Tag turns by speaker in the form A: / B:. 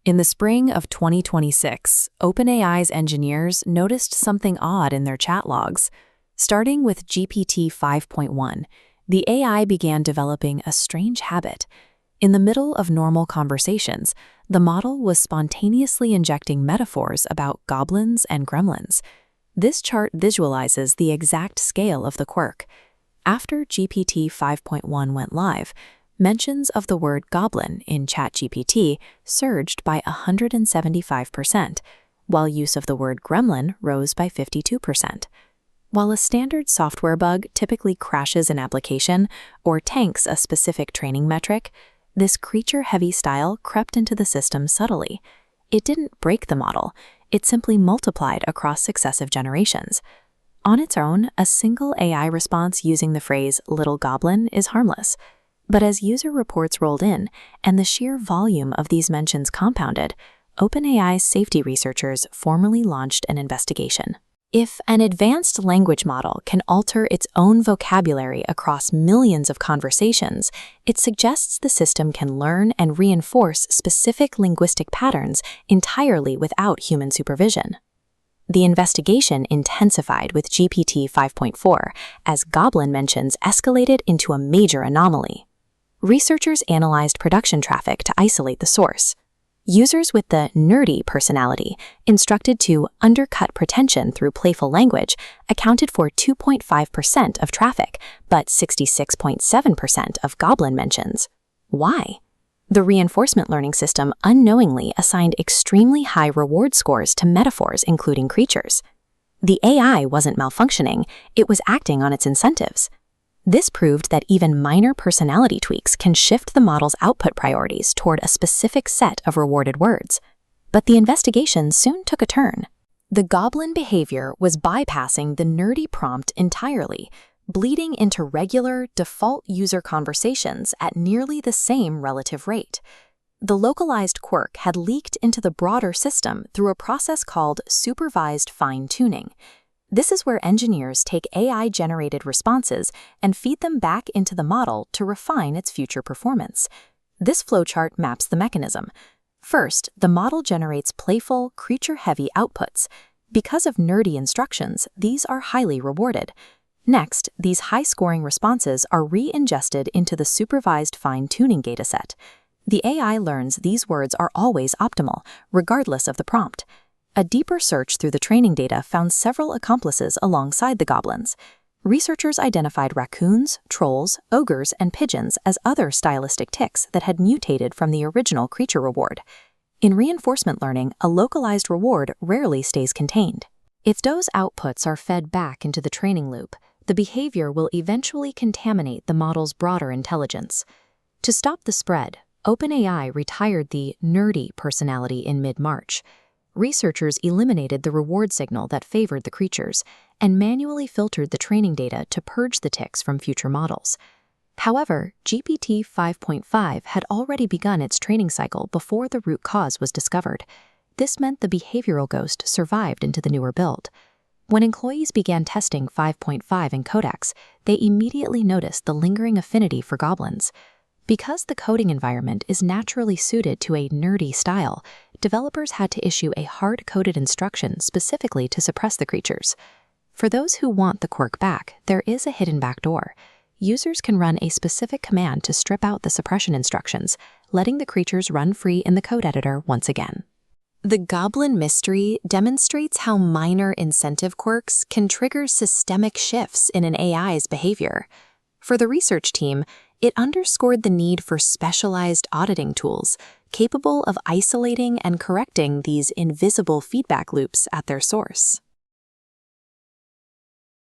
A: In the spring of 2026, OpenAI's engineers noticed something odd in their chat logs. Starting with GPT 5.1, the AI began developing a strange habit. In the middle of normal conversations, the model was spontaneously injecting metaphors about goblins and gremlins. This chart visualizes the exact scale of the quirk. After GPT 5.1 went live, mentions of the word goblin in ChatGPT surged by 175%, while use of the word gremlin rose by 52%. While a standard software bug typically crashes an application or tanks a specific training metric, this creature-heavy style crept into the system subtly. It didn't break the model, it simply multiplied across successive generations. On its own, a single AI response using the phrase "little goblin" is harmless. But as user reports rolled in and the sheer volume of these mentions compounded, OpenAI's safety researchers formally launched an investigation. If an advanced language model can alter its own vocabulary across millions of conversations, it suggests the system can learn and reinforce specific linguistic patterns entirely without human supervision. The investigation intensified with GPT 5.4 as Goblin mentions escalated into a major anomaly. Researchers analyzed production traffic to isolate the source. Users with the nerdy personality, instructed to undercut pretension through playful language, accounted for 2.5% of traffic, but 66.7% of Goblin mentions. Why? The reinforcement learning system unknowingly assigned extremely high reward scores to metaphors including creatures. The AI wasn't malfunctioning, it was acting on its incentives. This proved that even minor personality tweaks can shift the model's output priorities toward a specific set of rewarded words. But the investigation soon took a turn. The goblin behavior was bypassing the nerdy prompt entirely, bleeding into regular, default user conversations at nearly the same relative rate. The localized quirk had leaked into the broader system through a process called supervised fine-tuning. This is where engineers take AI-generated responses and feed them back into the model to refine its future performance. This flowchart maps the mechanism. First, the model generates playful, creature-heavy outputs. Because of nerdy instructions, these are highly rewarded. Next, these high-scoring responses are re-ingested into the supervised fine-tuning dataset. The AI learns these words are always optimal, regardless of the prompt. A deeper search through the training data found several accomplices alongside the goblins. Researchers identified raccoons, trolls, ogres, and pigeons as other stylistic tics that had mutated from the original creature reward. In reinforcement learning, a localized reward rarely stays contained. If those outputs are fed back into the training loop, the behavior will eventually contaminate the model's broader intelligence. To stop the spread, OpenAI retired the nerdy personality in mid-March. Researchers eliminated the reward signal that favored the creatures and manually filtered the training data to purge the tics from future models. However, GPT 5.5 had already begun its training cycle before the root cause was discovered. This meant the behavioral ghost survived into the newer build. When employees began testing 5.5 in Codex, they immediately noticed the lingering affinity for goblins. Because the coding environment is naturally suited to a nerdy style, developers had to issue a hard-coded instruction specifically to suppress the creatures. For those who want the quirk back, there is a hidden backdoor. Users can run a specific command to strip out the suppression instructions, letting the creatures run free in the code editor once again. The Goblin mystery demonstrates how minor incentive quirks can trigger systemic shifts in an AI's behavior. For the research team, it underscored the need for specialized auditing tools capable of isolating and correcting these invisible feedback loops at their source.